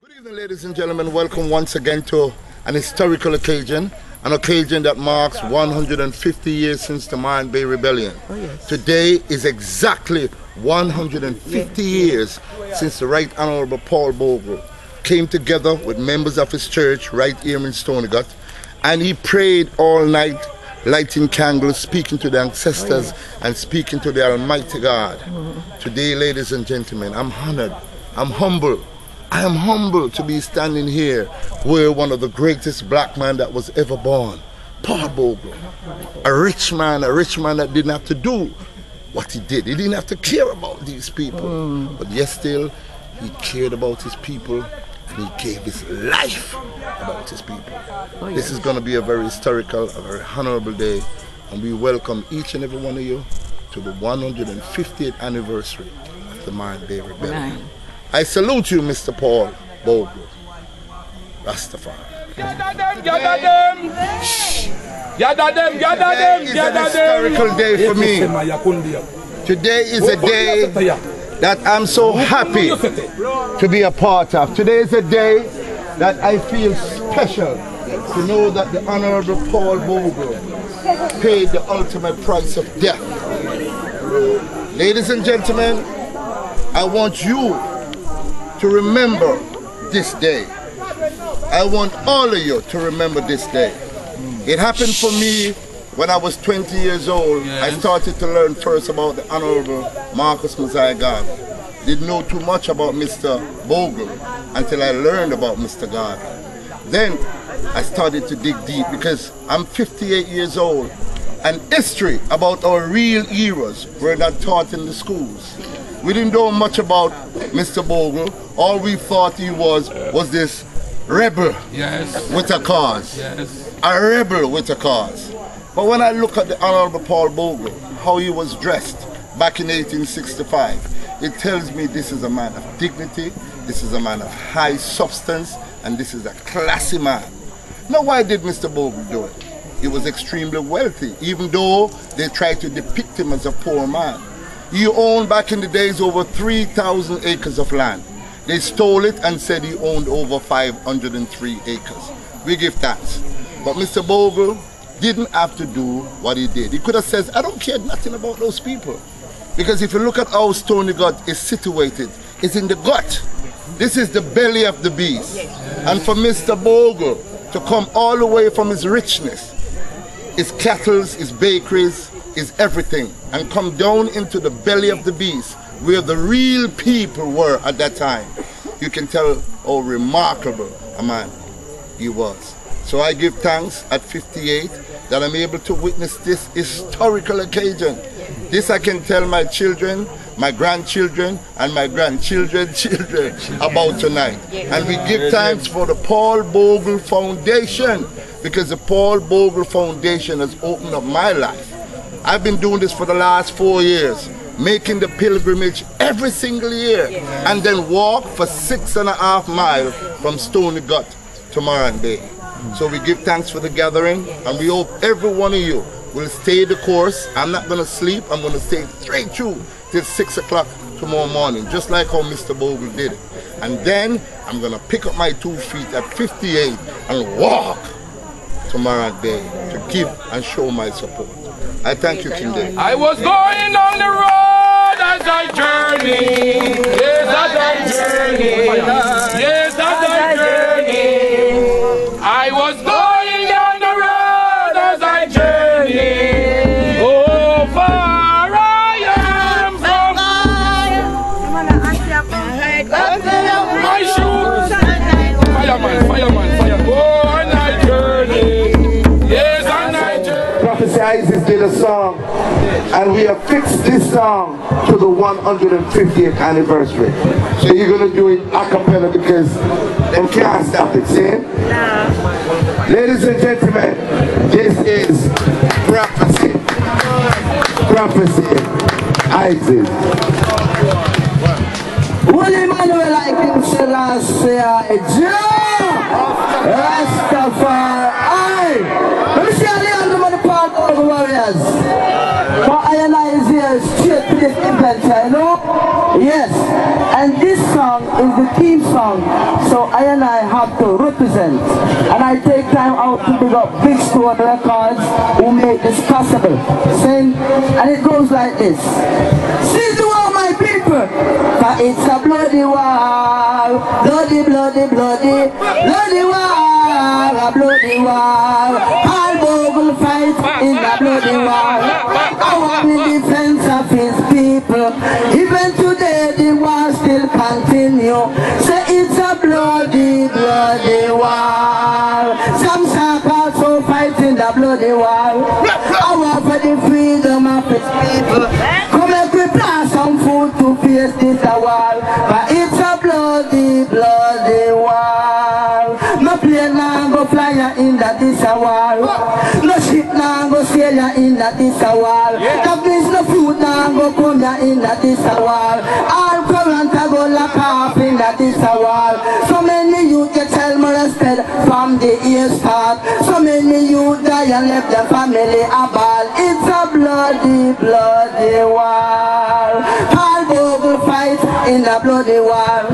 Good evening, ladies and gentlemen. Welcome once again to an historical occasion, an occasion that marks 150 years since the Morant Bay Rebellion. Oh, yes. Today is exactly 150 years since the Right Honorable Paul Bogle came together with members of his church right here in Stoneygut, and he prayed all night, lighting candles, speaking to the ancestors and speaking to the Almighty God. Today, ladies and gentlemen, I'm honored, I'm humble. I am humbled to be standing here where one of the greatest black men that was ever born, Paul Bogle, a rich man that didn't have to do what he did. He didn't have to care about these people, but yet still he cared about his people and he gave his life about his people. This is going to be a very historical, a very honorable day, and we welcome each and every one of you to the 150th anniversary of the Morant Bay Rebellion. I salute you, Mr. Paul Bogle, Rastafari. Gather them, gather them. Gather them, gather them, gather them. It's an historical day for me. Today is a day that I'm so happy to be a part of. Today is a day that I feel special to know that the Honorable Paul Bogle paid the ultimate price of death. Ladies and gentlemen, I want you to remember this day. I want all of you to remember this day. It happened for me when I was 20 years old. I started to learn first about the Honorable Marcus Mosiah Garvey. Didn't know too much about Mr. Bogle until I learned about Mr. Garvey. Then I started to dig deep because I'm 58 years old and history about our real heroes were not taught in the schools. We didn't know much about Mr. Bogle. All we thought he was this rebel with a cause. A rebel with a cause. But when I look at the Honorable Paul Bogle, how he was dressed back in 1865, it tells me this is a man of dignity, this is a man of high substance, and this is a classy man. Now, why did Mr. Bogle do it? He was extremely wealthy, even though they tried to depict him as a poor man. He owned back in the days over 3,000 acres of land. They stole it and said he owned over 503 acres. We give thanks. But Mr. Bogle didn't have to do what he did. He could have said, I don't care nothing about those people. Because if you look at how Stoneygut is situated, it's in the gut. This is the belly of the beast. And for Mr. Bogle to come all the way from his richness, his cattle, his bakeries, his everything, and come down into the belly of the beast, where the real people were at that time, you can tell how remarkable a man he was. So I give thanks at 58 that I'm able to witness this historical occasion. This I can tell my children, my grandchildren, and my grandchildren's children about tonight. And we give thanks for the Paul Bogle Foundation, because the Paul Bogle Foundation has opened up my life. I've been doing this for the last 4 years, making the pilgrimage every single year, and then walk for 6.5 miles from Stoneygut to Morant Bay. So we give thanks for the gathering, and we hope every one of you will stay the course. I'm not going to sleep. I'm going to stay straight through till 6 o'clock tomorrow morning, just like how Mr. Bogle did it. And then I'm going to pick up my 2 feet at 58 and walk to Morant Bay to give and show my support. I thank you, Tunde. I was going on the road as I journey. Yes, as I journey. Yes, as I journey. I was going on the road as I journey. Oh, far I am from my shoes. Fireman, fireman, fireman. Oh, and I journey. Yes, and I journey. Izis did a song, and we have fixed this song to the 150th anniversary. So you're going to do it a cappella because them can't stop it, see? Ladies and gentlemen, this is prophecy. Prophecy. Izis. Will Emmanuel like him Selassie Rastafari. Let me see how the Paul Bogle warriors. But I and I is here straight to this event, you know? Yes. And this song is the theme song. So I and I have to represent. And I take time out to big up Big Stone Records who made this possible. Sing. And it goes like this. Sing to all my people. For it's a bloody war. Bloody, bloody, bloody. Bloody war. A bloody war. All Bogle fight in the bloody war. Our defense of his people. Even today the war still continue. Say it's a bloody, bloody war. Some shark also fight in the bloody war. Our for the freedom of its people. Come and prepare some food to face this war. But it's a bloody, bloody war. No plane now go fly in that this war. No ship now go sail in that this war. That means no food now go come in that this war. All current go lock off in that this war. So many youth get child molested from the year start. So many youth die and left their family a ball. It's a bloody, bloody war. All Bogle fight in the bloody war.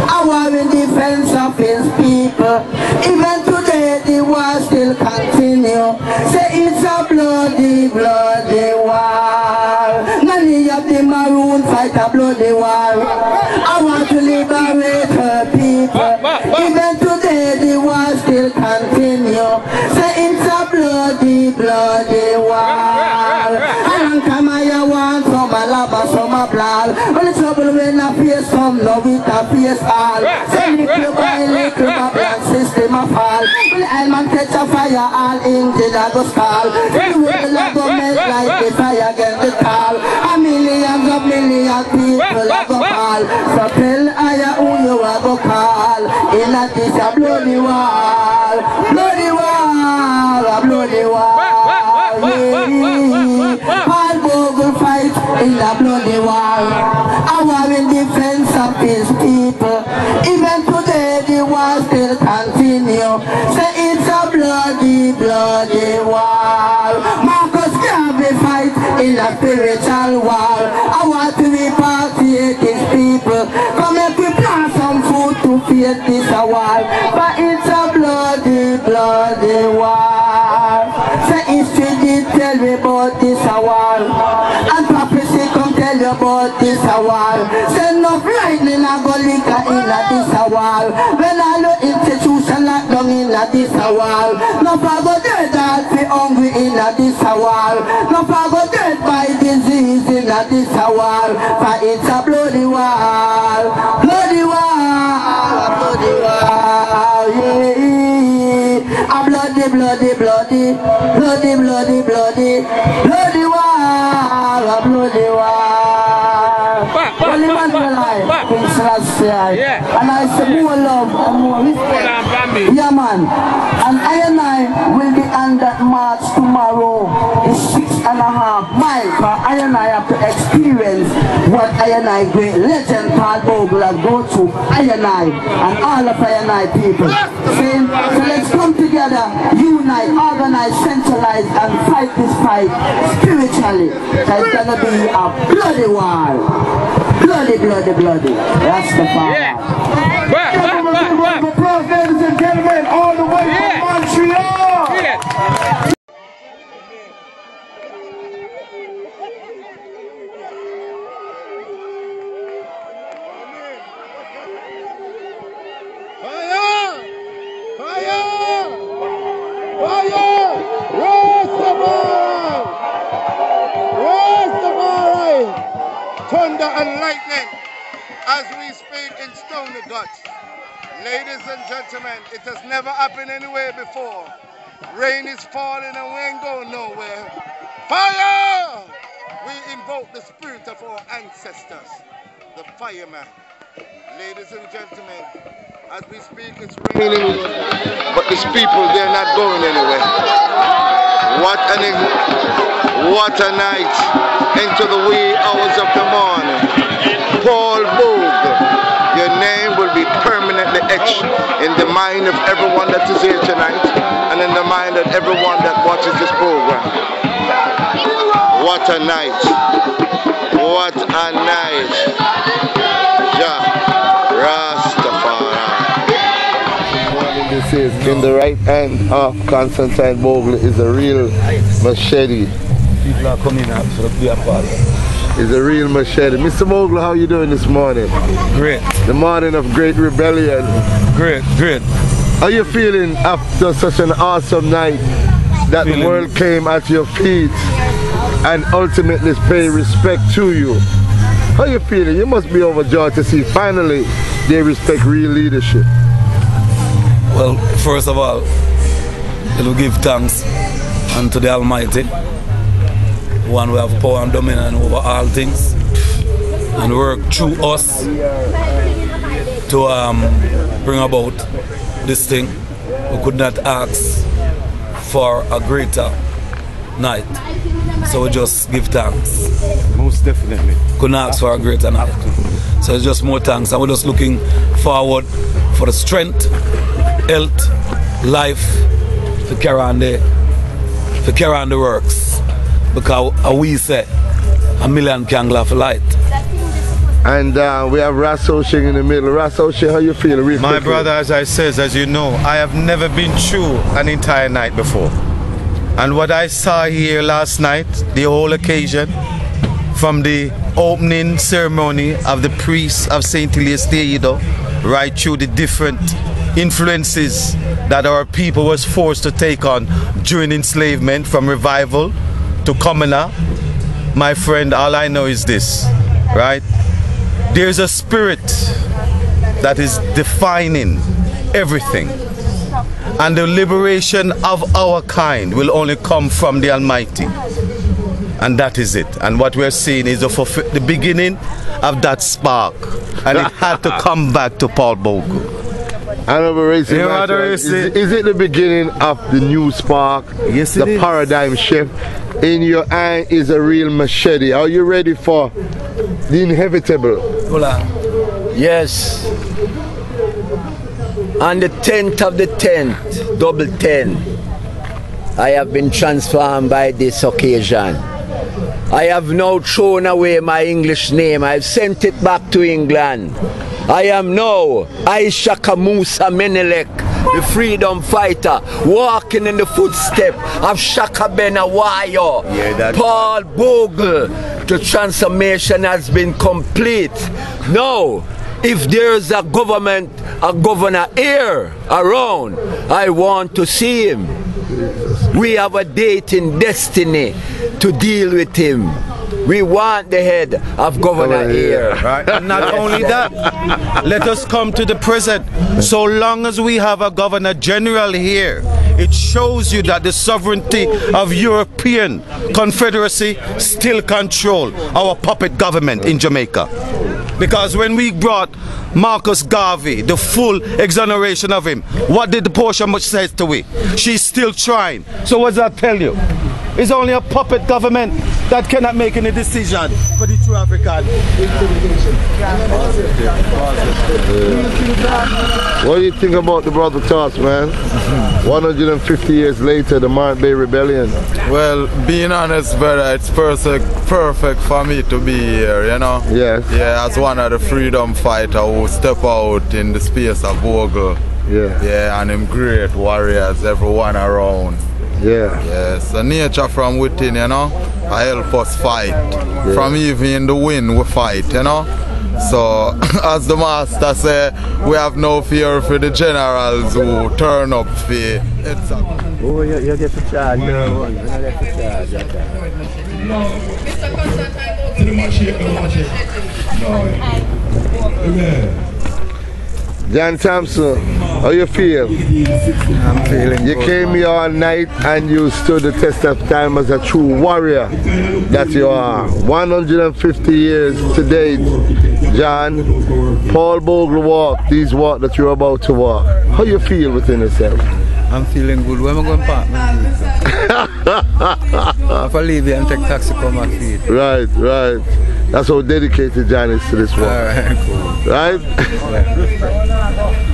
A war in defense of his people. Even today the war still continue. Say it's a bloody, bloody war. Many of the maroon fight a bloody war. I want to liberate her people. Even today the war still continue. Say it's a bloody, bloody war. And come I want some lava, some blood. When the trouble when I face some, no it a face all. Say little by little my blood system a fall. When the man catch a fire, all engine a go stall. The wood a go melt like the fire against the tall. A millions of people a go fall. So tell I who you a go call. In a this a bloody war. Bloody war, a bloody war. All Bogle fight in a bloody war. A war in defense of his people. Even today the war still continue. Say it's a bloody, bloody war. Marcus Garvey fight in a spiritual war. I want to repatriate his people. Come and prepare some food to feed this war. But it's a bloody, bloody war. Say history did tell me about this war. And prophecy come tell you about this war. Say no lightning a go liquor in a this war. When all the institution locked down in a this war. No for go dead all be hungry in a this war. No for go dead by disease in a this war. For it's a bloody war. Bloody war. Bloody war. Yeah. A bloody, bloody, bloody. Bloody, bloody, bloody. Bloody war. A bloody war. Only man will lie. King Selassie. And I say more love and more respect. Yeah man. And I will be on that march tomorrow. It's 6.5 miles. But I have to experience what I great legend Paul Bogle have go to I and all of I people. See? So let's come together, unite, organize, centralize and fight this fight spiritually. So it's gonna be a bloody war. Bloody, bloody, bloody. Rastafari. Ladies and gentlemen, all the way from Montreal. Fire! Fire! Fire! Rastafari! Rastafari! Thunder and lightning as we speak in Stony Guts. Ladies and gentlemen, it has never happened anywhere before. Rain is falling and we ain't going nowhere. Fire! We invoke the spirit of our ancestors, the fireman. Ladies and gentlemen, as we speak, it's raining, but these people, they're not going anywhere. What a night into the wee hours of the morning. Paul Bogle, your name will be permanently etched in the mind of everyone that is here tonight and in the mind of everyone that watches this program. What a night. What a night. Yeah. Rastafari. This is in the right hand of Constantine Bogle is a real machete. People are coming up for the beer party. It's a real machete. Mr. Bogle, how are you doing this morning? Great. The morning of great rebellion. Great, great. How are you feeling after such an awesome night that the world came at your feet and ultimately pay respect to you? How are you feeling? You must be overjoyed to see finally they respect real leadership. Well, first of all, we'll give thanks unto the Almighty, one who have power and dominion over all things, and work through us to bring about this thing. We could not ask for a greater night, so we just give thanks. Most definitely. Couldn't ask for a greater night. So it's just more thanks, and we're just looking forward for the strength, health, life to carry on the works. Because we say a million candles of light. And we have Rasoshing in the middle. Rasoshing, how you feel? Real My quickly. brother, as I says, as you know, I have never been through an entire night before. And what I saw here last night, the whole occasion, from the opening ceremony of the priests of St. Elias Theodo, right through the different influences that our people was forced to take on during enslavement, from revival to commoner, my friend, all I know is this, right? There's a spirit that is defining everything. And the liberation of our kind will only come from the Almighty. And that is it. And what we're seeing is the beginning of that spark. And it had to come back to Paul Bogle. Is it the beginning of the new spark? Yes, it the is. Paradigm shift. In your eye is a real machete. Are you ready for the inevitable? Yes. On the 10th of the 10th, double 10, I have been transformed by this occasion. I have now thrown away my English name. I've sent it back to England. I am now Ishaka Musa Menelek, the freedom fighter, walking in the footsteps of Shaka Benawayo. Paul Bogle. The transformation has been complete. Now, if there's a governor here around, I want to see him. We have a date in destiny to deal with him. We want the head of governor here. Right? And not only that, let us come to the present. So long as we have a governor general here, it shows you that the sovereignty of European Confederacy still control our puppet government in Jamaica. Because when we brought Marcus Garvey, the full exoneration of him, what did the Portia much say to we? She's still trying. So what does that tell you? It's only a puppet government that cannot make any decision for the true African. What do you think about the brother thoughts, man? 150 years later, the Morant Bay Rebellion. Well, being honest, brother, it's perfect for me to be here, you know? Yes. Yeah, as one of the freedom fighters who step out in the space of Bogle. Yeah. Yeah, and them great warriors, everyone around. Yeah. Yes, the nature from within, you know, I help us fight. Yeah. From even in the wind, we fight, you know. So, as the master said, we have no fear for the generals who turn up for it. Oh, you get to charge. You get to charge. John Thompson, how you feel? I'm feeling You good, came man. here all night and you stood the test of time as a true warrior that you are. 150 years to date, John. Paul Bogle walked these walk that you're about to walk. How you feel within yourself? I'm feeling good. Where am I going to park? If I leave here and take taxi, come back feed. Right, right. That's how dedicated John is to this work. Alright, cool. Right? Yeah.